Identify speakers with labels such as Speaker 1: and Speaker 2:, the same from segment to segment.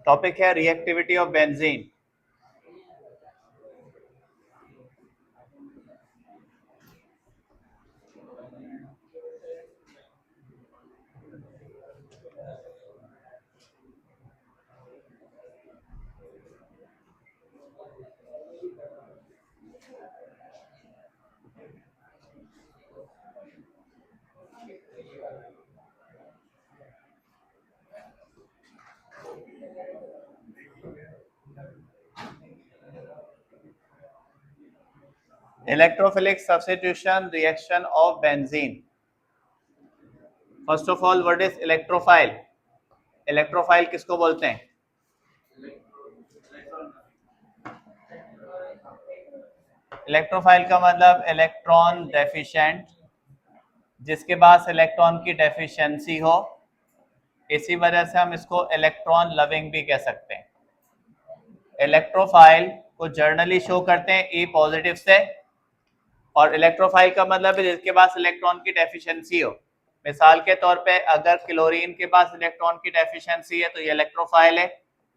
Speaker 1: Topic है reactivity of benzene. Electrophilic substitution reaction of benzene. First of all, what is electrophile? Electrophile किसको बोलते हैं? Electrophile का मतलब इलेक्ट्रॉन डेफिशिएंट, जिसके पास इलेक्ट्रॉन की डेफिशिएंसी हो। इसी वजह से हम इसको इलेक्ट्रॉन लविंग भी कह सकते हैं। इलेक्ट्रोफाइल को जर्नली शो करते हैं ई पॉजिटिव से, और इलेक्ट्रोफाइल का मतलब है जिसके पास इलेक्ट्रॉन की डेफिशिएंसी हो। मिसाल के तौर पे अगर क्लोरीन के पास इलेक्ट्रॉन की डेफिशिएंसी है तो ये इलेक्ट्रोफाइल है,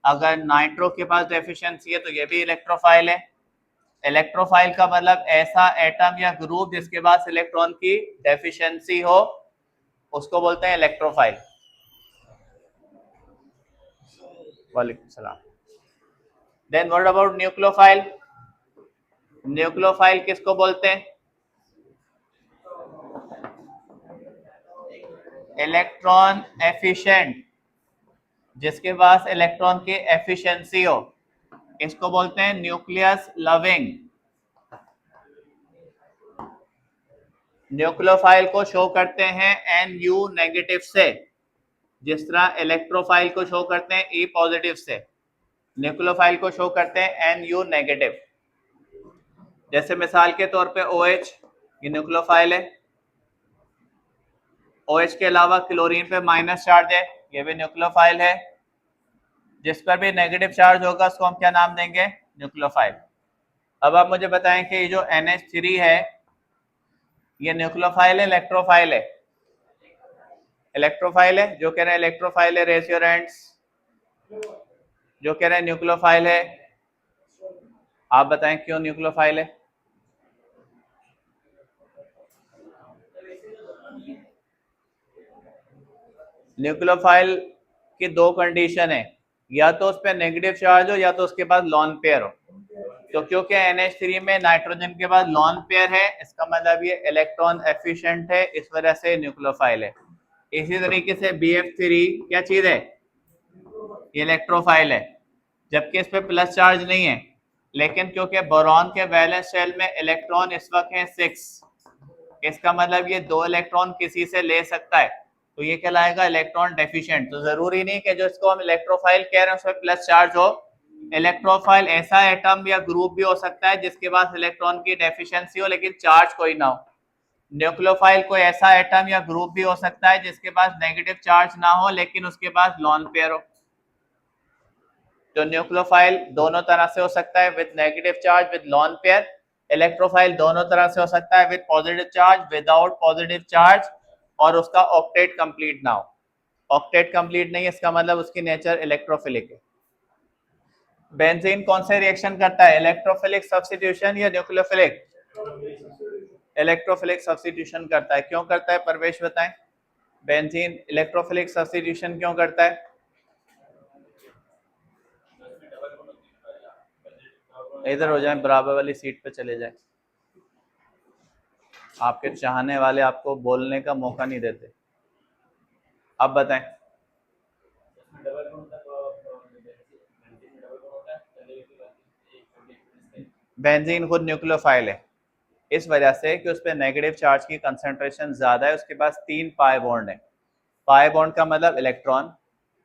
Speaker 1: अगर नाइट्रो के पास डेफिशिएंसी है तो ये भी इलेक्ट्रोफाइल है। इलेक्ट्रोफाइल का मतलब ऐसा एटम या ग्रुप जिसके पास इलेक्ट्रॉन की डेफिशिएंसी हो, उसको बोलते हैं इलेक्ट्रोफाइल। वालेकुम सलाम। Then what about nucleophile? Nucleophile किसको बोलते हैं? इलेक्ट्रॉन एफिशिएंट, जिसके पास इलेक्ट्रॉन की एफिशिएंसी हो, इसको बोलते हैं न्यूक्लियस लविंग। न्यूक्लियोफाइल को शो करते हैं Nu नेगेटिव से, जिस तरह इलेक्ट्रोफाइल को शो करते हैं E पॉजिटिव से, न्यूक्लियोफाइल को शो करते हैं Nu नेगेटिव। जैसे मिसाल के तौर पे OH, ये न्यूक्लियोफाइल है। OH के अलावा क्लोरीन पे माइनस चार्ज है, ये भी न्यूक्लियोफाइल है। जिस पर भी नेगेटिव चार्ज होगा उसको हम क्या नाम देंगे? न्यूक्लियोफाइल। अब आप मुझे बताएं कि ये जो NH3 है, ये न्यूक्लियोफाइल है इलेक्ट्रोफाइल है? इलेक्ट्रोफाइल है। जो कह रहे हैं इलेक्ट्रोफाइल है रेज योर हैंड्स। जो कह रहे हैं न्यूक्लियोफाइल है, आप बताएं क्यों न्यूक्लियोफाइल है? न्यूक्लियोफाइल की दो कंडीशन है, या तो उस पर नेगेटिव चार्ज हो या तो उसके पास लॉन पेयर हो। तो क्योंकि NH3 में नाइट्रोजन के बाद लॉन पेयर है, इसका मतलब ये इलेक्ट्रॉन एफिशिएंट है, इस वजह से न्यूक्लियोफाइल है। इसी तरीके से BF3 क्या चीज है? ये इलेक्ट्रोफाइल है, जबकि इस पे प्लस चार्ज नहीं है, लेकिन क्योंकि बोरॉन के वैलेंस शेल में इलेक्ट्रॉन इस वक्त है 6, इसका मतलब ये 2 इलेक्ट्रॉन किसी से ले सकता है, तो ये कहलाएगा इलेक्ट्रॉन डेफिशिएंट। तो जरूरी नहीं कि जो इसको हम इलेक्ट्रोफाइल कह रहे हैं उसमें प्लस चार्ज हो। इलेक्ट्रोफाइल ऐसा एटम या ग्रुप भी हो सकता है जिसके पास इलेक्ट्रॉन की डेफिशिएंसी हो लेकिन चार्ज कोई ना हो। न्यूक्लियोफाइल कोई ऐसा एटम या ग्रुप भी हो सकता है जिसके पास नेगेटिव चार्ज ना हो लेकिन उसके पास लॉन पेयर हो। तो न्यूक्लियोफाइल दोनों तरह से हो सकता है, with negative charge, with lone pair. Electrophile दोनों तरह से हो सकता है, with positive charge, without positive charge, और उसका ऑक्टेट कंप्लीट ना हो। ऑक्टेट कंप्लीट नहीं, इसका मतलब उसकी नेचर इलेक्ट्रोफिलिक है। बेंजीन कौन से रिएक्शन करता है, इलेक्ट्रोफिलिक सब्स्टिट्यूशन या न्यूक्लियोफिलिक? इलेक्ट्रोफिलिक सब्स्टिट्यूशन करता है। क्यों करता है परवेश बताएं? बेंजीन इलेक्ट्रोफिलिक सब्स्टिट्यूशन क्यों करता है? इधर हो जाए, बराबर वाली सीट पे चले जाए। आपके चाहने वाले आपको बोलने का मौका नहीं देते। अब बताएं। बेंजीन खुद न्यूक्लियोफाइल है, इस वजह से कि उस पर नेगेटिव चार्ज की कंसंट्रेशन ज्यादा है, उसके पास 3 पाई बॉन्ड है। पाई बॉन्ड का मतलब इलेक्ट्रॉन,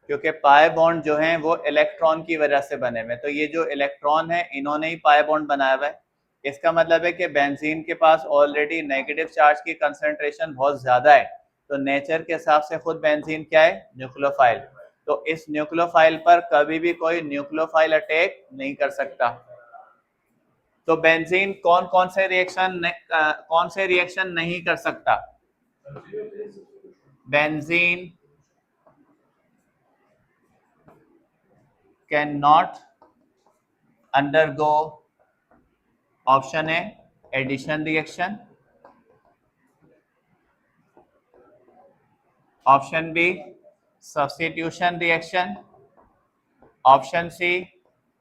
Speaker 1: क्योंकि पाई बॉन्ड जो है वो इलेक्ट्रॉन की वजह से बने हुए, तो ये जो इलेक्ट्रॉन है इन्होंने ही पाई बॉन्ड बनाया हुआ है। इसका मतलब है कि बेंजीन के पास ऑलरेडी नेगेटिव चार्ज की कंसंट्रेशन बहुत ज्यादा है, तो नेचर के हिसाब से खुद बेंजीन क्या है? न्यूक्लियोफाइल। तो इस न्यूक्लियोफाइल पर कभी भी कोई न्यूक्लियोफाइल अटैक नहीं कर सकता। तो बेंजीन कौन से रिएक्शन नहीं कर सकता? Benzene can not undergo option A addition reaction, option B substitution reaction, option C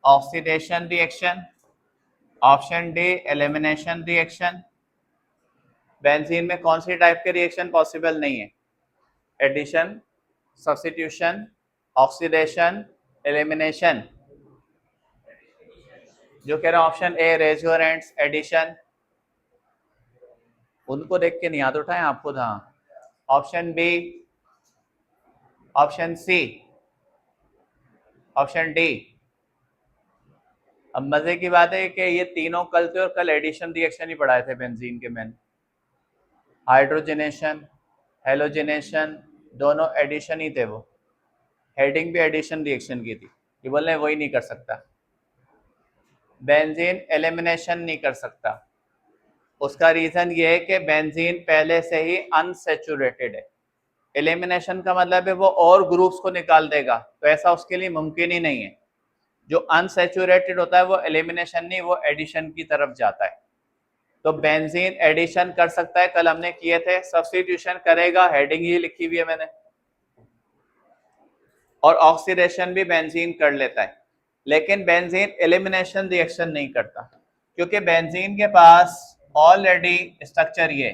Speaker 1: oxidation reaction, option D elimination reaction. Benzene में कौन सी टाइप के रिएक्शन पॉसिबल नहीं है? Addition, substitution, oxidation, elimination. जो कह रहा है ऑप्शन ए रेजोरेंट्स एडिशन, उनको देख के नहीं हाथ उठाएं, आपको था। Option B, option C, option D. अब मजे की बात है कि ये तीनों कल थे और कल एडिशन रिएक्शन ही पढ़ाए थे बेंजीन के मैंने। हाइड्रोजनेशन, हेलोजनेशन, दोनों एडिशन ही थे। वो हेडिंग भी एडिशन रिएक्शन की थी। ये बोल रहे वही नहीं कर सकता, बेंजीन एलिमिनेशन नहीं कर सकता। उसका रीजन ये है कि बेंजीन पहले से ही अनसैचुरेटेड है। एलिमिनेशन का मतलब है वो और ग्रुप्स को निकाल देगा, तो ऐसा उसके लिए मुमकिन ही नहीं है। जो अनसैचुरेटेड होता है वो एलिमिनेशन नहीं, वो एडिशन की तरफ जाता है। तो बेंजीन एडिशन कर सकता है, कल हमने किए थे। सब्स्टिट्यूशन करेगा, हेडिंग ही लिखी हुई है मैंने। और ऑक्सीडेशन भी बेंजीन कर लेता है, लेकिन बेंजीन एलिमिनेशन रिएक्शन नहीं करता, क्योंकि बेंजीन के पास ऑलरेडी स्ट्रक्चर ये,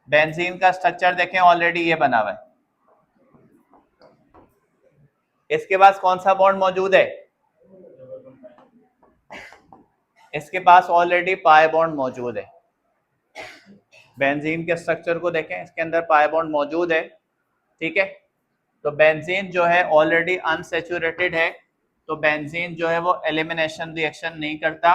Speaker 1: बेंजीन का स्ट्रक्चर देखें ऑलरेडी ये बना हुआ है। इसके पास कौन सा बॉन्ड मौजूद है? इसके पास ऑलरेडी पाई बॉन्ड मौजूद है। बेंजीन के स्ट्रक्चर को देखें, इसके अंदर पाई बॉन्ड मौजूद है, ठीक है। तो बेंजीन जो है ऑलरेडी अनसैचुरेटेड है, तो बेंजीन जो है वो एलिमिनेशन रिएक्शन नहीं करता।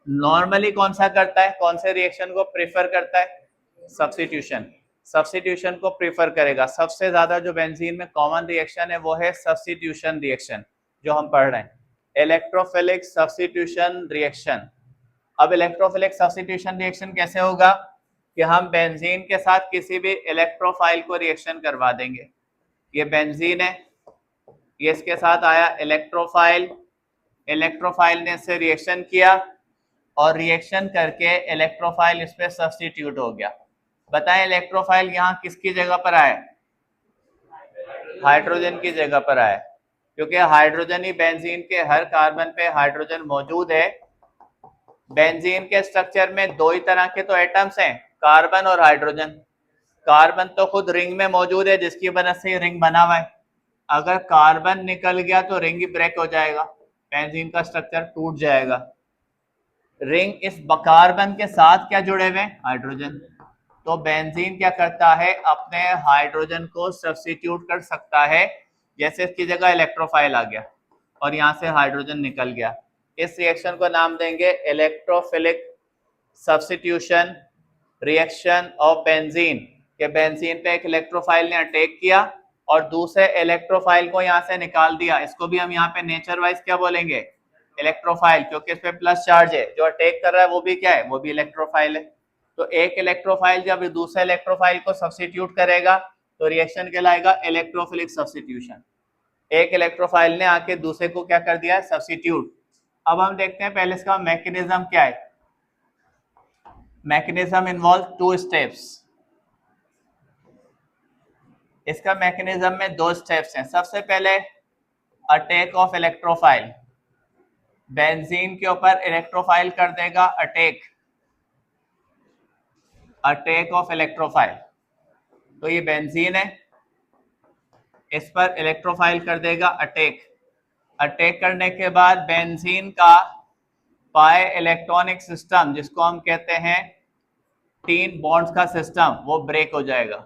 Speaker 1: नॉर्मली कौन सा करता है, कौन से रिएक्शन को प्रेफर करता है? सब्स्टिट्यूशन। सब्स्टिट्यूशन को प्रेफर करेगा। सबसे ज्यादा जो बेंजीन में कॉमन रिएक्शन है वो है सब्स्टिट्यूशन रिएक्शन, जो हम पढ़ रहे हैं, इलेक्ट्रोफिलिक सब्स्टिट्यूशन रिएक्शन। अब इलेक्ट्रोफिलिक सब्स्टिट्यूशन रिएक्शन कैसे होगा कि हम बेंजीन के साथ किसी भी इलेक्ट्रोफाइल को रिएक्शन करवा देंगे। ये बेंजीन है, ये इसके साथ आया इलेक्ट्रोफाइल, इलेक्ट्रोफाइल ने इससे रिएक्शन किया और रिएक्शन करके इलेक्ट्रोफाइल इस पे सब्स्टिट्यूट हो गया। बताएं इलेक्ट्रोफाइल यहाँ किसकी जगह पर आया? हाइड्रोजन की जगह पर आया, क्योंकि हाइड्रोजन ही बेंजीन के हर कार्बन पे हाइड्रोजन मौजूद है। बेंजीन के स्ट्रक्चर में दो ही तरह के तो एटम्स हैं, कार्बन और हाइड्रोजन। कार्बन तो खुद रिंग में मौजूद है, जिसकी वजह से रिंग बना हुआ है। अगर कार्बन निकल गया तो रिंग ही ब्रेक हो जाएगा, बेंजीन का स्ट्रक्चर टूट जाएगा। रिंग इस कार्बन के साथ क्या जुड़े हुए हैं? हाइड्रोजन। तो बेंजीन क्या करता है, अपने हाइड्रोजन को सब्स्टिट्यूट कर सकता है। जैसे इसकी जगह इलेक्ट्रोफाइल आ गया और यहाँ से हाइड्रोजन निकल गया। इस रिएक्शन को नाम देंगे electrophilic substitution reaction of benzene. के बेंजीन पे एक इलेक्ट्रोफाइल ने अटैक किया और दूसरे इलेक्ट्रोफाइल को यहाँ से निकाल दिया। इसको भी हम यहाँ पे नेचर वाइज क्या बोलेंगे? इलेक्ट्रोफाइल, क्योंकि इस पे प्लस चार्ज है। जो अटैक कर रहा है वो भी क्या है? वो भी इलेक्ट्रोफाइल है। तो एक इलेक्ट्रोफाइल जब दूसरे इलेक्ट्रोफाइल को सब्स्टिट्यूट करेगा तो रिएक्शन कहलाएगा इलेक्ट्रोफिलिक सब्स्टिट्यूशन। एक इलेक्ट्रोफाइल ने आके दूसरे को क्या कर दिया? सब्स्टिट्यूट। अब हम देखते हैं पहले इसका मैकेनिज्म क्या है। Mechanism involve 2 steps. इसका मैकेनिज्म में 2 स्टेप्स हैं। सबसे पहले अटैक ऑफ इलेक्ट्रोफाइल, बेंजीन के ऊपर इलेक्ट्रोफाइल कर देगा अटैक, अटैक ऑफ इलेक्ट्रोफाइल। तो ये बेंजीन है, इस पर इलेक्ट्रोफाइल कर देगा अटैक। अटैक करने के बाद बेंजीन का पाई इलेक्ट्रॉनिक सिस्टम, जिसको हम कहते हैं 3 बॉन्ड्स का सिस्टम, वो ब्रेक हो जाएगा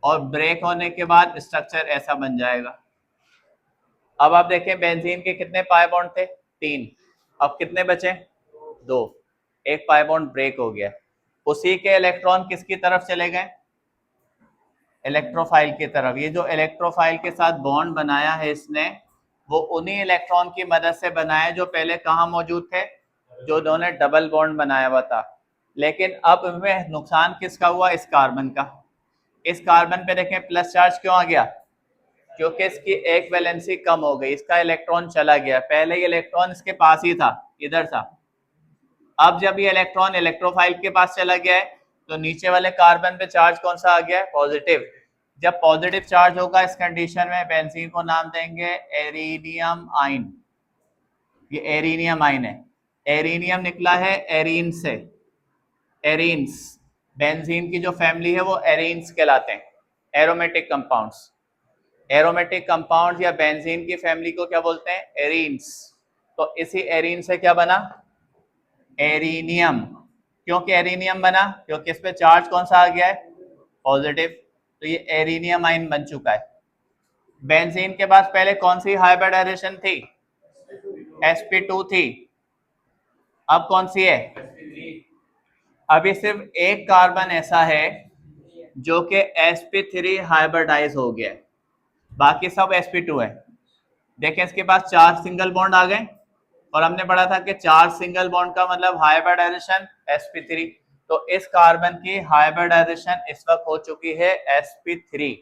Speaker 1: और ब्रेक होने के बाद स्ट्रक्चर ऐसा बन जाएगा। अब आप देखें बेंजीन के कितने पाई बॉन्ड थे? 3। अब कितने बचे? 2। एक पाई बॉन्ड ब्रेक हो गया। उसी के इलेक्ट्रॉन किसकी तरफ चले गए? इलेक्ट्रोफाइल की तरफ। ये जो इलेक्ट्रोफाइल के साथ बॉन्ड बनाया है इसने, वो उन्हीं इलेक्ट्रॉन की मदद से बनाया जो पहले कहाँ मौजूद थे? जो दोनों डबल बॉन्ड बनाया हुआ था। लेकिन अब में नुकसान किसका हुआ? इस कार्बन का। इस कार्बन पे देखें प्लस चार्ज क्यों आ गया? क्योंकि इसकी एक वैलेंसी कम हो गई, इसका इलेक्ट्रॉन चला गया, पहले ये इलेक्ट्रॉन इसके पास ही था, इधर था। अब जब ये इलेक्ट्रॉन इलेक्ट्रोफाइल के पास चला गया है तो नीचे वाले कार्बन पे चार्ज कौन सा आ गया है? पॉजिटिव। जब पॉजिटिव चार्ज होगा इस कंडीशन में बेंजीन को नाम देंगे एरीनियम आइन। ये एरीनियम आइन है, एरीनियम निकला है एरीन से, एरीन्स। बेंजीन की जो फैमिली है वो एरीन्स कहलाते हैं, एरोमेटिक कंपाउंड्स। एरोमेटिक कंपाउंड या बेंजीन की फैमिली को क्या बोलते हैं? एरीन्स। तो इसी एरीन से क्या बना? एरीनियम। क्योंकि एरीनियम बना क्योंकि इस पे चार्ज कौन सा आ गया है? पॉजिटिव। तो ये एरीनियम आइन बन चुका है। बेंजीन के पास पहले कौन सी हाइब्रिडाइजेशन थी? sp2 थी। अब कौन सी है? अभी सिर्फ एक कार्बन ऐसा है जो कि sp3 हाइब्रिडाइज हो गया है, बाकी सब sp2 है। देखें इसके पास 4 सिंगल बॉन्ड आ गए और हमने पढ़ा था कि 4 सिंगल बॉन्ड का मतलब हाइब्रिडाइजेशन sp3। तो इस कार्बन की हाइब्रिडाइजेशन इस वक्त हो चुकी है sp3,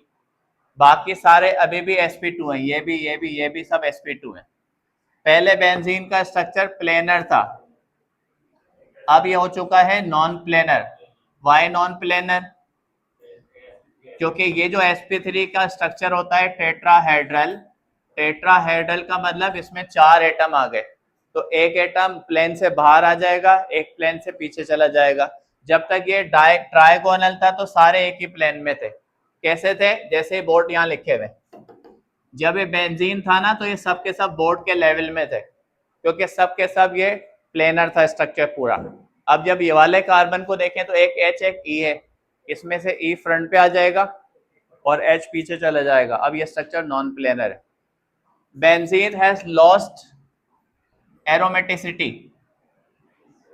Speaker 1: बाकी सारे अभी भी sp2 हैं, ये भी सब sp2 हैं। पहले बेंजीन का स्ट्रक्चर प्लेनर था, अब ये हो चुका है non planar. Why non planar? क्योंकि ये जो sp3 का स्ट्रक्चर होता है टेट्राहेड्रल, टेट्राहेड्रल का मतलब इसमें 4 एटम आ गए, तो एक एटम प्लेन से बाहर आ जाएगा, एक प्लेन से पीछे चला जाएगा। जब तक ये ट्राइगोनल था तो सारे एक ही प्लेन में थे। कैसे थे? जैसे बोर्ड यहाँ लिखे हुए, जब ये बेंजीन था ना तो ये सब के सब बोर्ड के लेवल में थे, क्योंकि सब के सब ये प्लेनर था स्ट्रक्चर पूरा। अब जब ये वाले कार्बन को देखें तो एक H एक E है, इसमें से E फ्रंट पे आ जाएगा और H पीछे चला जाएगा। अब ये स्ट्रक्चर नॉन प्लेनर है। Benzene has lost aromaticity,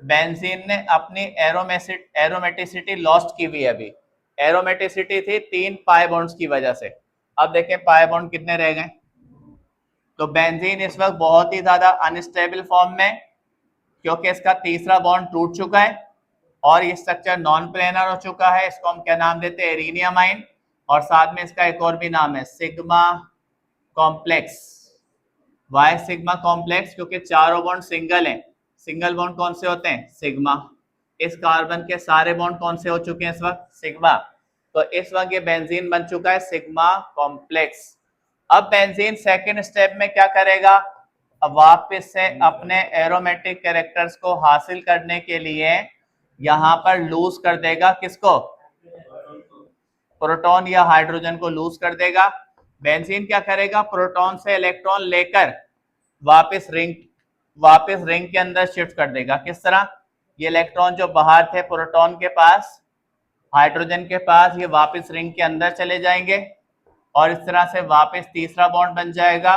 Speaker 1: benzene ने अपनी एरोमेटिसिटी लॉस्ट की हुई है। अभी एरोमेटिसिटी थी 3 पाई बॉन्ड्स की वजह से, अब देखें पाई बॉन्ड कितने रह गए। तो बेंजीन इस वक्त बहुत ही ज्यादा अनस्टेबल फॉर्म में, क्योंकि इसका तीसरा बॉन्ड टूट चुका है और ये स्ट्रक्चर नॉन प्लेनर हो चुका है। इसको हम क्या नाम देते हैं? एरीनियम आइन। और साथ में इसका एक और भी नाम है sigma complex. Why sigma complex? क्योंकि चारों बॉन्ड सिंगल हैं। सिंगल बॉन्ड कौन से होते हैं? सिग्मा। इस कार्बन के सारे बॉन्ड कौन से हो चुके हैं इस वक्त? सिग्मा। तो इस वक्त ये बेंजीन बन चुका है सिग्मा कॉम्प्लेक्स। अब बेंजीन सेकेंड स्टेप में क्या करेगा? अब वापस से अपने एरोमेटिक कैरेक्टर्स को हासिल करने के लिए यहां पर लूज कर देगा किसको? प्रोटॉन या हाइड्रोजन को लूज कर देगा। बेंजीन क्या करेगा? प्रोटॉन से इलेक्ट्रॉन लेकर वापस रिंग के अंदर शिफ्ट कर देगा। किस तरह? ये इलेक्ट्रॉन जो बाहर थे प्रोटॉन के पास, हाइड्रोजन के पास, ये वापस रिंग के अंदर चले जाएंगे और इस तरह से वापस तीसरा बॉन्ड बन जाएगा।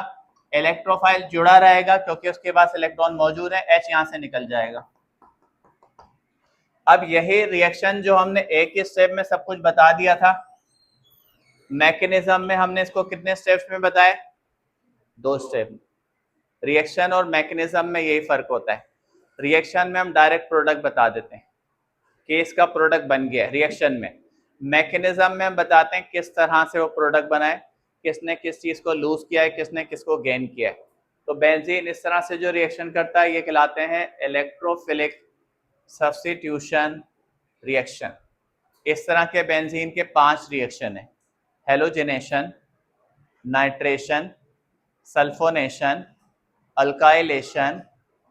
Speaker 1: इलेक्ट्रोफाइल जुड़ा रहेगा क्योंकि उसके पास इलेक्ट्रॉन मौजूद है, H यहां से निकल जाएगा। अब यही रिएक्शन जो हमने एक ही स्टेप में सब कुछ बता दिया था, मैकेनिज्म में हमने इसको कितने स्टेप्स में बताए? 2 स्टेप। रिएक्शन और मैकेनिज्म में यही फर्क होता है। रिएक्शन में हम डायरेक्ट प्रोडक्ट बता देते हैं कि इसका प्रोडक्ट बन गया। रिएक्शन में, मैकेनिज्म में हम बताते हैं किस तरह से वो प्रोडक्ट बनाए, किसने किस चीज को लूज किया है, किसने किसको गेन किया है। तो बेंजीन इस तरह से जो रिएक्शन करता है ये कहलाते हैं इलेक्ट्रोफिलिक सब्स्टिट्यूशन रिएक्शन। इस तरह के बेंजीन के 5 रिएक्शन है: halogenation, nitration, sulphonation, alkylation,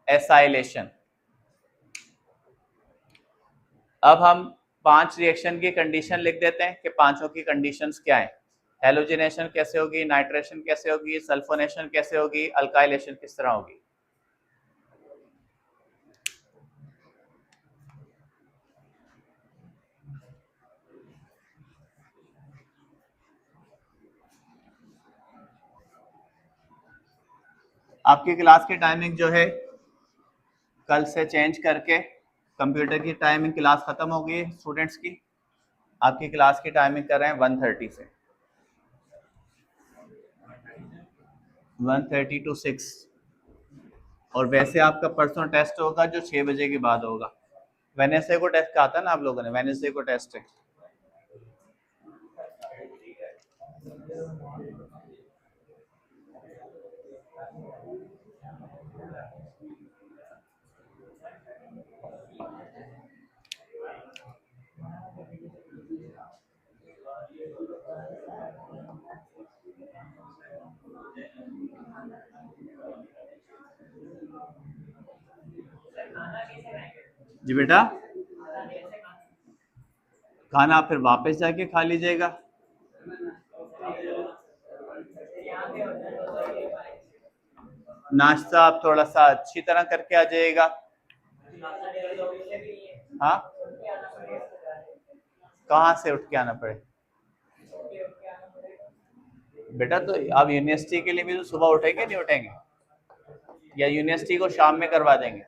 Speaker 1: acylation. अब हम 5 रिएक्शन की कंडीशन लिख देते हैं कि पांचों की कंडीशंस क्या है। हेलोजिनेशन कैसे होगी, नाइट्रेशन कैसे होगी, सल्फोनेशन कैसे होगी, अल्काइलेशन किस तरह होगी। आपकी क्लास की टाइमिंग जो है कल से चेंज करके कंप्यूटर की टाइमिंग, क्लास खत्म हो गई स्टूडेंट्स की। आपकी क्लास की टाइमिंग कर रहे हैं 1:30 से 1:30 to 6। और वैसे आपका परसों टेस्ट होगा जो 6 बजे के बाद होगा। वेडनेसडे को टेस्ट का आता है ना आप लोगों ने, वेडनेसडे को टेस्ट है। जी बेटा, खाना आप फिर वापस जाके खा लीजिएगा। नाश्ता आप थोड़ा सा अच्छी तरह करके आ जाइएगा। हाँ, कहाँ से उठ के आना पड़े बेटा? तो आप यूनिवर्सिटी के लिए भी तो सुबह उठेंगे नहीं उठेंगे, या यूनिवर्सिटी को शाम में करवा देंगे?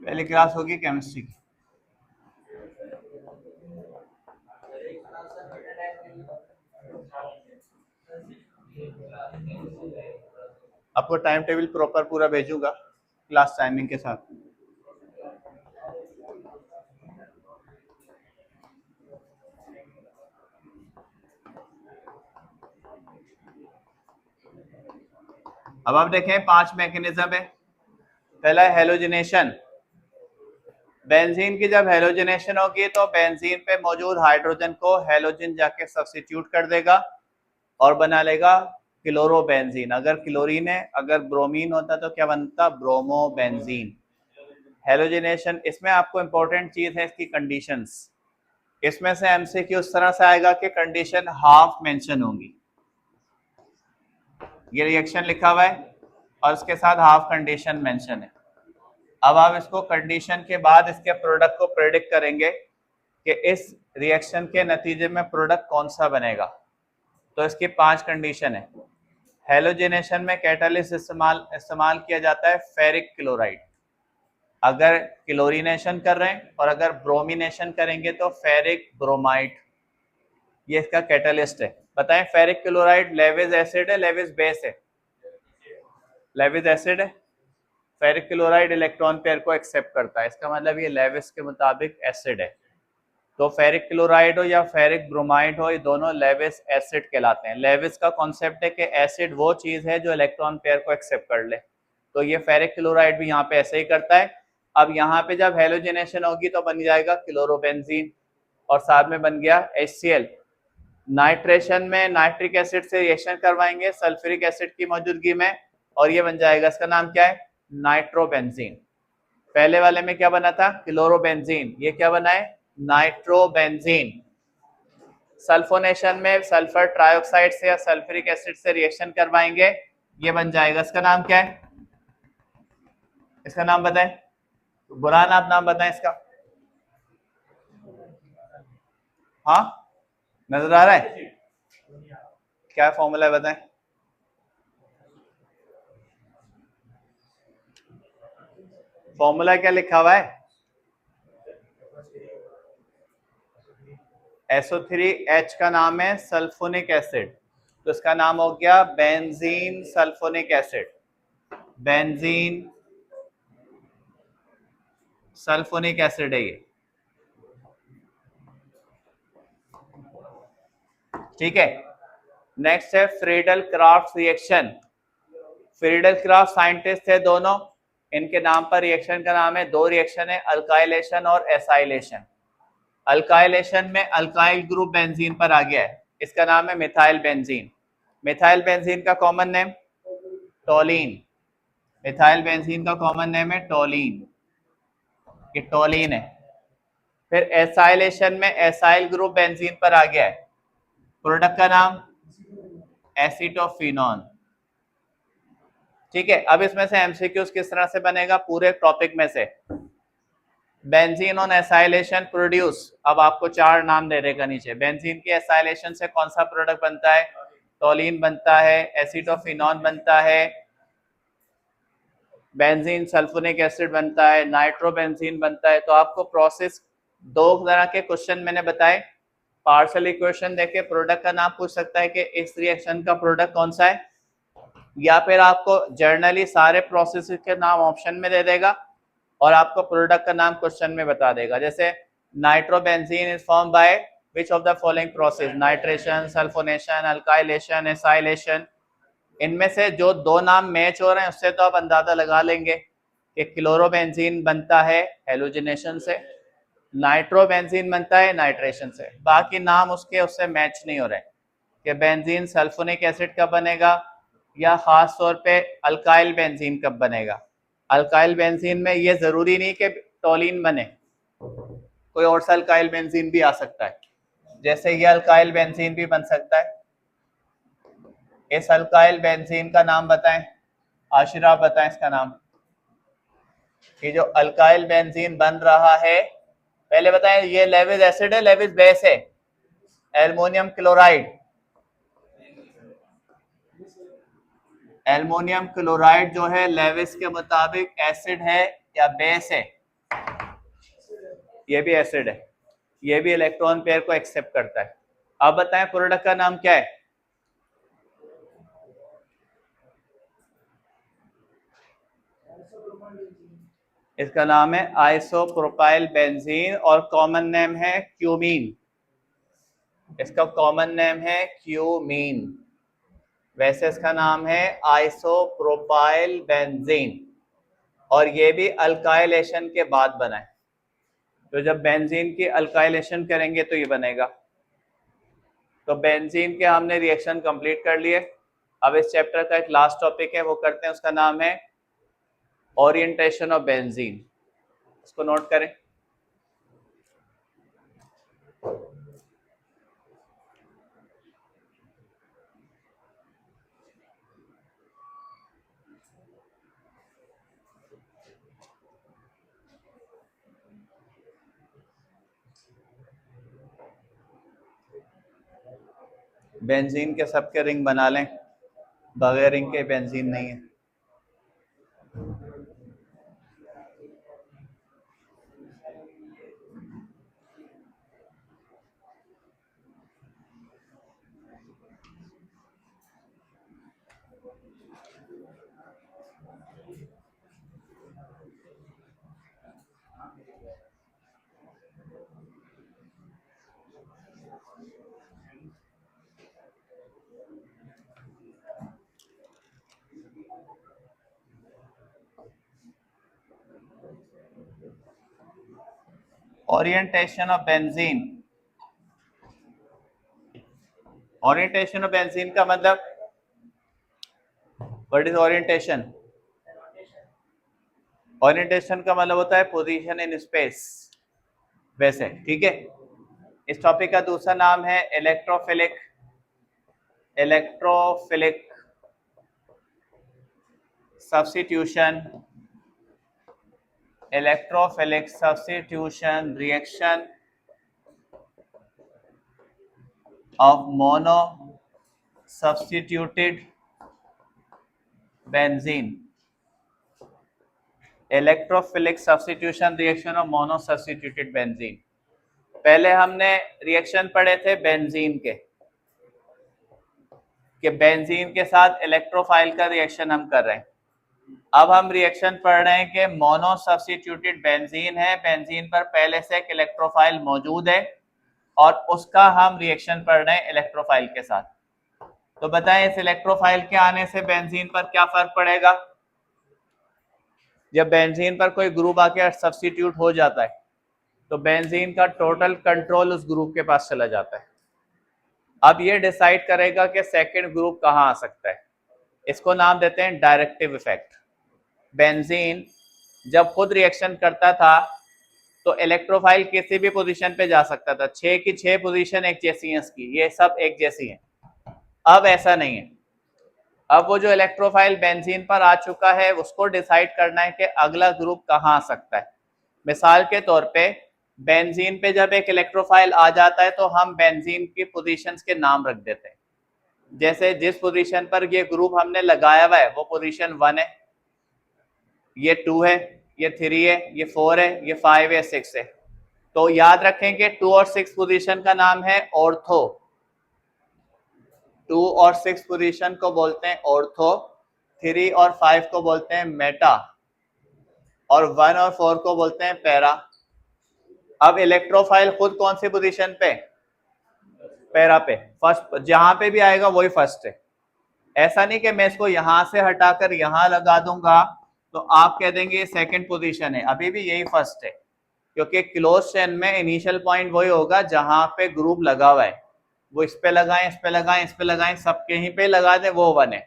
Speaker 1: पहली क्लास होगी केमिस्ट्री की। आपको टाइम टेबल प्रॉपर पूरा भेजूंगा क्लास टाइमिंग के साथ। अब आप देखें 5 मैकेनिज्म है। पहला है हेलोजिनेशन। बेंजीन की जब हेलोजिनेशन होगी तो बेंजीन पे मौजूद हाइड्रोजन को हेलोजन जाके सब्स्टिट्यूट कर देगा और बना लेगा क्लोरोबेंजीन। अगर क्लोरीन है, अगर ब्रोमीन होता तो क्या बनता? ब्रोमोबेंजीन। हेलोजिनेशन, इसमें आपको इंपॉर्टेंट चीज है इसकी कंडीशंस। इसमें से एमसीक्यू उस तरह से आएगा कि कंडीशन हाफ मेंशन होंगी। ये रिएक्शन लिखा हुआ है और उसके साथ हाफ कंडीशन मेंशन है। अब आप इसको कंडीशन के बाद इसके प्रोडक्ट को प्रेडिक्ट करेंगे कि इस रिएक्शन के नतीजे में प्रोडक्ट कौन सा बनेगा। तो इसकी 5 कंडीशन है। हेलोजिनेशन में कैटालिस्ट इस्तेमाल किया जाता है फेरिक क्लोराइड। अगर क्लोरीनेशन कर रहे हैं और अगर ब्रोमिनेशन करेंगे तो फेरिक ब्रोमाइड, ये इसका कैटालिस्ट है। बताएं, फेरिक क्लोराइड लेविस एसिड है, लेविस बेस है? लेविस एसिड है। फेरिक क्लोराइड इलेक्ट्रॉन पेयर को एक्सेप्ट करता है, इसका मतलब ये लेविस के मुताबिक एसिड है। तो फेरिक क्लोराइड हो या फेरिक ब्रोमाइड हो, ये दोनों लेविस एसिड कहलाते हैं। लेविस का कॉन्सेप्ट है कि एसिड वो चीज है जो इलेक्ट्रॉन पेयर को एक्सेप्ट कर ले। तो ये फेरिक क्लोराइड भी यहाँ पे ऐसे ही करता है। अब यहाँ पे जब हेलोजिनेशन होगी तो बन जाएगा क्लोरोबेंजीन और साथ में बन गया HCl। नाइट्रेशन में नाइट्रिक एसिड से रिएक्शन करवाएंगे सल्फ्यूरिक एसिड की मौजूदगी में और ये बन जाएगा, इसका नाम क्या है? नाइट्रोबेंजीन। पहले वाले में क्या बना था? क्लोरोबेंजीन। ये क्या बना है? नाइट्रोबेंजीन। सल्फोनेशन में सल्फर ट्राइऑक्साइड से या सल्फ्यूरिक एसिड से रिएक्शन करवाएंगे, ये बन जाएगा, इसका नाम क्या है? इसका नाम बताएं, बुरहान आप नाम बताएं इसका। हाँ, नजर आ रहा है? क्या फॉर्मूला है बताएं। फॉर्मूला क्या लिखा हुआ है? SO3H का नाम है सल्फोनिक एसिड, तो इसका नाम हो गया benzene sulphonic acid. Benzene sulphonic acid है ये, ठीक है। नेक्स्ट है Friedel craft reaction. Friedel craft scientist थे दोनों, इनके नाम पर रिएक्शन का नाम है, दो रिएक्शन है, अल्काइलेशन और एसाइलेशन। अल्काइलेशन में अल्काइल ग्रुप बेंजीन पर आ गया है, इसका नाम है मिथाइल बेंजीन। मिथाइल बेंजीन का कॉमन नेम टोलीन, मिथाइल बेंजीन का कॉमन नेम है टोलीन, ये टोलीन है। फिर एसाइलेशन में एसाइल ग्रुप बेंजीन पर आ गया है, प्रोडक्ट का नाम एसीटोफिनॉन। ठीक है, अब इसमें से एमसीक्यूज किस तरह से बनेगा पूरे टॉपिक में से। बेंजीन ऑन एसाइलेशन प्रोड्यूस, अब आपको चार नाम दे देगा नीचे, बेंजीन की एसाइलेशन से कौन सा प्रोडक्ट बनता है, टोलीन बनता है, एसीटोफिनॉन बनता है, बेंजीन सल्फोनिक एसिड बनता है, नाइट्रोबेंजीन बनता है। तो आपको प्रोसेस दो तरह के क्वेश्चन मैंने बताए, पार्शियल इक्वेशन देके प्रोडक्ट का नाम पूछ सकता है कि इस रिएक्शन का प्रोडक्ट कौन सा है, या फिर आपको जर्नली सारे प्रोसेस के नाम ऑप्शन में दे देगा और आपको प्रोडक्ट का नाम क्वेश्चन में बता देगा। जैसे nitrobenzene is form by which of the following process, nitration, sulphonation, alkylation, acylation. इनमें से जो दो नाम मैच हो रहे हैं उससे तो आप अंदाजा लगा लेंगे कि क्लोरोबेंजीन बनता है हेलोजिनेशन से, नाइट्रोबेंजीन बनता है नाइट्रेशन से। बाकी नाम उससे मैच नहीं हो रहे कि बेंजीन सल्फोनिक एसिड कब बनेगा, या खास तौर पे अल्काइल बेंजीन कब बनेगा। अल्काइल बेंजीन में ये जरूरी नहीं कि टोलीन बने, कोई और सा अल्काइल बेंजीन भी आ सकता है, जैसे ये अल्काइल बेंजीन भी बन सकता है। इस अल्काइल बेंजीन का नाम बताएं, आशिरा बताएं इसका नाम। ये जो अल्काइल बेंजीन बन रहा है, पहले बताएं ये लेविस एसिड है, लेविस बेस है, एल्युमिनियम क्लोराइड, एल्युमिनियम क्लोराइड जो है लेविस के मुताबिक एसिड है या बेस है, ये भी एसिड है, ये भी इलेक्ट्रॉन पेयर को एक्सेप्ट करता है। अब बताएं प्रोडक्ट का नाम क्या है, इसका नाम है आइसोप्रोपाइल बेंजीन और कॉमन नेम है क्यूमीन, इसका कॉमन नेम है क्यूमीन, वैसे इसका नाम है आइसोप्रोपाइल बेंजीन। और ये भी अल्काइलेशन के बाद बना है, तो जब बेंजीन की अल्काइलेशन करेंगे तो ये बनेगा। तो बेंजीन के हमने रिएक्शन कंप्लीट कर लिए। अब इस चैप्टर का एक लास्ट टॉपिक है वो करते हैं, उसका नाम है ओरिएंटेशन ऑफ बेंजीन, इसको नोट करें। बेंजीन के सबके रिंग बना लें, बगैर रिंग के बेंजीन नहीं है। Orientation of benzene, orientation of benzene का मतलब, व्हाट इज ओरिएंटेशन, ओरिएंटेशन का मतलब होता है पोजीशन इन स्पेस, वैसे ठीक है। इस टॉपिक का दूसरा नाम है electrophilic, electrophilic substitution, electrophilic substitution reaction of mono substituted benzene, electrophilic substitution reaction of mono substituted benzene. पहले हमने रिएक्शन पढ़े थे बेंजीन के, कि बेंजीन के साथ इलेक्ट्रोफाइल का रिएक्शन हम कर रहे हैं। अब हम रिएक्शन पढ़ रहे हैं कि मोनो सब्स्टिट्यूटेड बेंजीन है, बेंजीन पर पहले से एक इलेक्ट्रोफाइल मौजूद है और उसका हम रिएक्शन पढ़ रहे हैं इलेक्ट्रोफाइल के साथ। तो बताएं इस इलेक्ट्रोफाइल के आने से बेंजीन पर क्या फर्क पड़ेगा? जब बेंजीन पर कोई ग्रुप आके सब्स्टिट्यूट हो जाता है तो बेंजीन का टोटल कंट्रोल उस ग्रुप के पास चला जाता है। अब ये डिसाइड करेगा कि सेकंड ग्रुप कहाँ आ सकता है। इसको नाम देते हैं डायरेक्टिव इफेक्ट। बेंजीन जब खुद रिएक्शन करता था तो इलेक्ट्रोफाइल किसी भी पोजीशन पे जा सकता था, 6 की 6 पोजीशन एक जैसी हैं इसकी, ये सब एक जैसी हैं। अब ऐसा नहीं है। अब वो जो इलेक्ट्रोफाइल बेंजीन पर आ चुका है उसको डिसाइड करना है कि अगला ग्रुप कहाँ आ सकता है। मिसाल के तौर पे बेंजीन पे जब एक इलेक्ट्रोफाइल आ जाता है तो हम बेंजीन की पोजीशंस के नाम रख देते हैं। जैसे जिस पोजीशन पर ये ग्रुप हमने लगाया हुआ है वो पोजीशन 1 है, ये 2 है, ये 3 है, ये 4 है, ये 5 है, 6 है। तो याद रखें कि 2 और 6 पोजीशन का नाम है ऑर्थो। 2 और 6 पोजीशन को बोलते हैं ऑर्थो, 3 और 5 को बोलते हैं मेटा, और 1 और 4 को बोलते हैं पैरा। अब इलेक्ट्रोफाइल खुद कौन सी पोजीशन पे? पैरा पे, फर्स्ट, जहां पे भी आएगा वही फर्स्ट है। ऐसा नहीं कि मैं इसको यहां से हटाकर यहां लगा दूंगा तो आप कह देंगे ये सेकंड पोजीशन है, अभी भी यही फर्स्ट है, क्योंकि क्लोज चेन में इनिशियल पॉइंट वही होगा जहां पे ग्रुप लगा हुआ है। वो इस पे लगाएं, इस पे लगाएं, इस पे लगाएं, सब कहीं पे लगा दें, वो 1 है।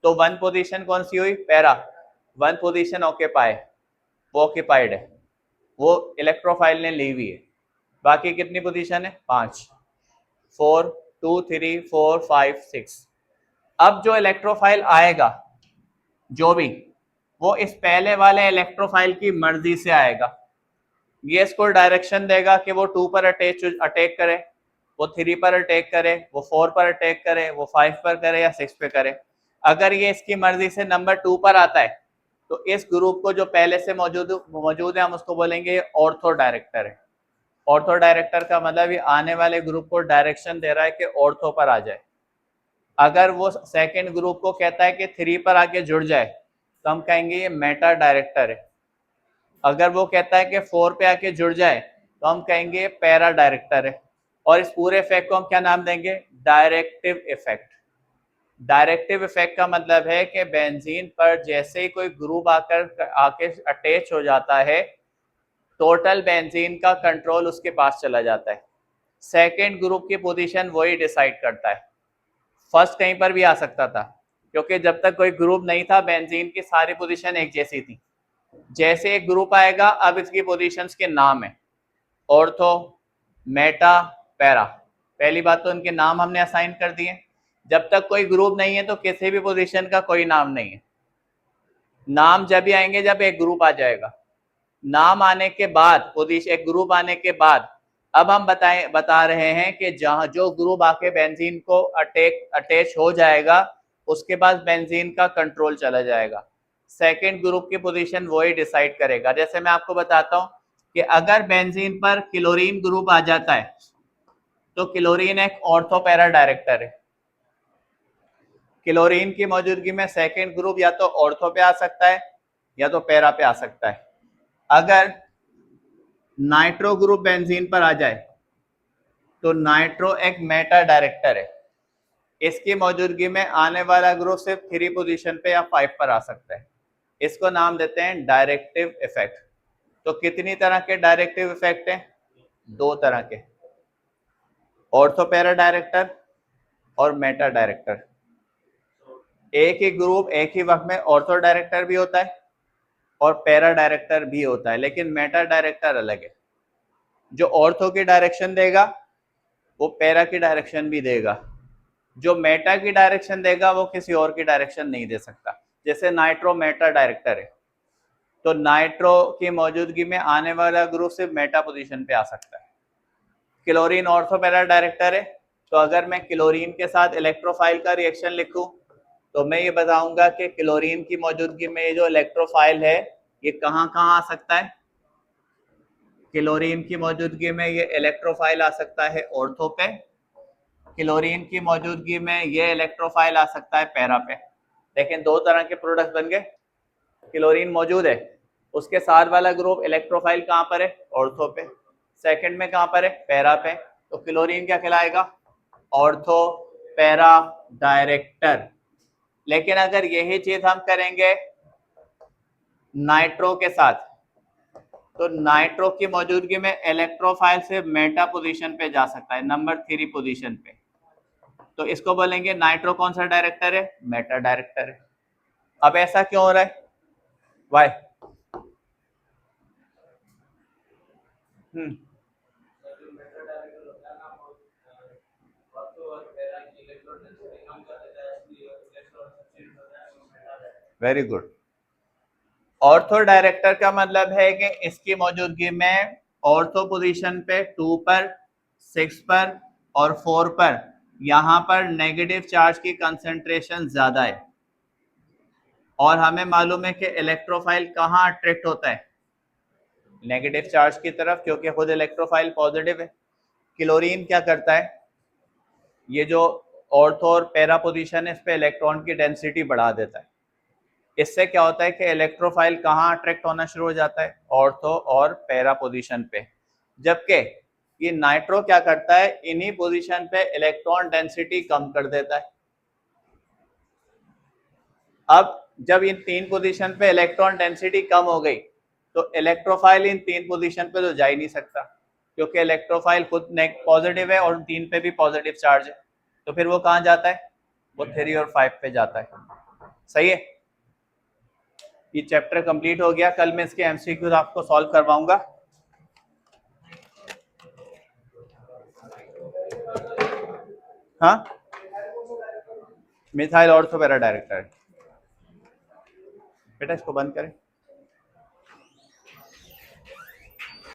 Speaker 1: तो 1 पोजीशन कौन सी हुई? पैरा। 1 पोजीशन ऑक्यूपाई, वो ऑक्यूपाइड है, वो इलेक्ट्रोफाइल ने ली हुई है। बाकी कितनी पोजीशन है? 5, 4, 2, 3, 4, 5, 6। अब जो इलेक्ट्रोफाइल आएगा जो भी, वो इस पहले वाले इलेक्ट्रोफाइल की मर्जी से आएगा। ये इसको डायरेक्शन देगा कि वो 2 पर अटैक करे, वो 3 पर अटैक करे, वो 4 पर अटैक करे, वो 5 पर करे या 6 पे करे। अगर ये इसकी मर्जी से नंबर 2 पर आता है तो इस ग्रुप को जो पहले से मौजूद है हम उसको बोलेंगे ऑर्थो डायरेक्टर है। ऑर्थो डायरेक्टर का मतलब ये आने वाले ग्रुप को डायरेक्शन दे रहा है कि ऑर्थो पर आ जाए। अगर वो सेकंड ग्रुप को कहता है कि 3 पर आके जुड़ जाए तो हम कहेंगे ये मेटा डायरेक्टर है। अगर वो कहता है कि 4 पे आके जुड़ जाए तो हम कहेंगे ये पैरा डायरेक्टर है। और इस पूरे इफेक्ट को हम क्या नाम देंगे? Directive effect. डायरेक्टिव इफेक्ट का मतलब है कि बेंजीन पर जैसे ही कोई ग्रुप आके अटैच हो जाता है टोटल बेंजीन का कंट्रोल उसके पास चला जाता है। सेकेंड ग्रुप की पोजीशन वही डिसाइड करता है। फर्स्ट कहीं पर भी आ सकता था, क्योंकि जब तक कोई ग्रुप नहीं था बेंजीन की सारी पोजीशन एक जैसी थी। जैसे एक ग्रुप आएगा अब इसकी पोजीशंस के नाम है ऑर्थो, मेटा, पैरा। पहली बात तो इनके नाम हमने असाइन कर दिए। जब तक कोई ग्रुप नहीं है तो किसी भी पोजीशन का कोई नाम नहीं है। नाम जब भी आएंगे जब एक ग्रुप आ जाएगा। नाम आने के बाद, पोजीशन एक ग्रुप आने के बाद अब हम बता रहे हैं कि जहां जो ग्रुप आके बेंजीन को अटैच हो जाएगा उसके बाद बेंजीन का कंट्रोल चला जाएगा। सेकेंड ग्रुप की पोजीशन वही डिसाइड करेगा। जैसे मैं आपको बताता हूं कि अगर बेंजीन पर क्लोरीन ग्रुप आ जाता है तो क्लोरीन एक ऑर्थो पैरा डायरेक्टर है। क्लोरीन की मौजूदगी में सेकेंड ग्रुप या तो ऑर्थो पे आ सकता है या तो पैरा पे आ सकता है। अगर नाइट्रो ग्रुप बेंजीन पर आ जाए तो नाइट्रो एक मेटा डायरेक्टर है। इसकी मौजूदगी में आने वाला ग्रुप सिर्फ 3 पोजीशन पे या 5 पर आ सकता है। इसको नाम देते हैं डायरेक्टिव इफेक्ट। तो कितनी तरह के डायरेक्टिव इफेक्ट हैं? 2 तरह के, ऑर्थो पैरा डायरेक्टर और मेटा डायरेक्टर। एक ही ग्रुप एक ही वक्त में ऑर्थो डायरेक्टर भी होता है और पैरा डायरेक्टर भी होता है, लेकिन मेटा डायरेक्टर अलग है। जो ऑर्थो की डायरेक्शन देगा वो पैरा की डायरेक्शन भी देगा। जो मेटा की डायरेक्शन देगा वो किसी और की डायरेक्शन नहीं दे सकता। जैसे नाइट्रो मेटा डायरेक्टर है तो नाइट्रो की मौजूदगी में आने वाला ग्रुप सिर्फ मेटा पोजीशन पे आ सकता है। क्लोरीन ऑर्थो पैरा डायरेक्टर है तो अगर मैं क्लोरीन के साथ इलेक्ट्रोफाइल का रिएक्शन लिखूं तो मैं ये बताऊंगा कि क्लोरीन की मौजूदगी में ये जो इलेक्ट्रोफाइल है ये कहाँ कहाँ आ सकता है। क्लोरीन की मौजूदगी में ये इलेक्ट्रोफाइल आ सकता है ऑर्थो पे, क्लोरीन की मौजूदगी में ये इलेक्ट्रोफाइल आ सकता है पैरा पे। लेकिन 2 तरह के प्रोडक्ट बन गए। क्लोरीन मौजूद है, उसके साथ वाला ग्रुप इलेक्ट्रोफाइल कहाँ पर है? ऑर्थो पे। सेकंड में कहाँ पर है? पैरा पे। तो क्लोरीन क्या कहलाएगा? Ortho para director. लेकिन अगर यही चीज हम करेंगे नाइट्रो के साथ, तो नाइट्रो की मौजूदगी में इलेक्ट्रोफाइल से मेटा पोजीशन पे जा सकता है, नंबर 3 पोजीशन पे। तो इसको बोलेंगे नाइट्रो कौन सा डायरेक्टर है, मेटा डायरेक्टर है। अब ऐसा क्यों हो रहा है, why? Very good. Ortho director का मतलब है कि इसकी मौजूदगी में ऑर्थो पोजीशन पे 2 पर, 6 पर और 4 पर यहां पर नेगेटिव चार्ज की कंसंट्रेशन ज्यादा है। और हमें मालूम है कि इलेक्ट्रोफाइल कहाँ अट्रैक्ट होता है, नेगेटिव चार्ज की तरफ, क्योंकि खुद इलेक्ट्रोफाइल पॉजिटिव है। क्लोरीन क्या करता है, ये जो ऑर्थो और पैरा पोजीशन है इस पे इलेक्ट्रॉन की डेंसिटी बढ़ा देता है। इससे क्या होता है कि इलेक्ट्रोफाइल कहाँ अट्रैक्ट होना शुरू हो जाता है, ऑर्थो और पैरा पोजीशन पे। जबकि ये नाइट्रो क्या करता है, इन्हीं पोजीशन पे इलेक्ट्रॉन डेंसिटी कम कर देता है। अब जब इन 3 पोजीशन पे इलेक्ट्रॉन डेंसिटी कम हो गई तो इलेक्ट्रोफाइल इन 3 पोजीशन पे तो जा ही नहीं सकता, क्योंकि इलेक्ट्रोफाइल खुद पॉजिटिव है और 3 पे भी पॉजिटिव चार्ज है। तो फिर वो कहाँ जाता है, वो 3 और 5 पे जाता है। सही है, ये चैप्टर कंप्लीट हो गया। कल मैं इसके एमसीक्यूज आपको सॉल्व करवाऊंगा। हाँ, मिथाइल ऑर्थो पैरा डायरेक्टर। बेटा इसको बंद करें।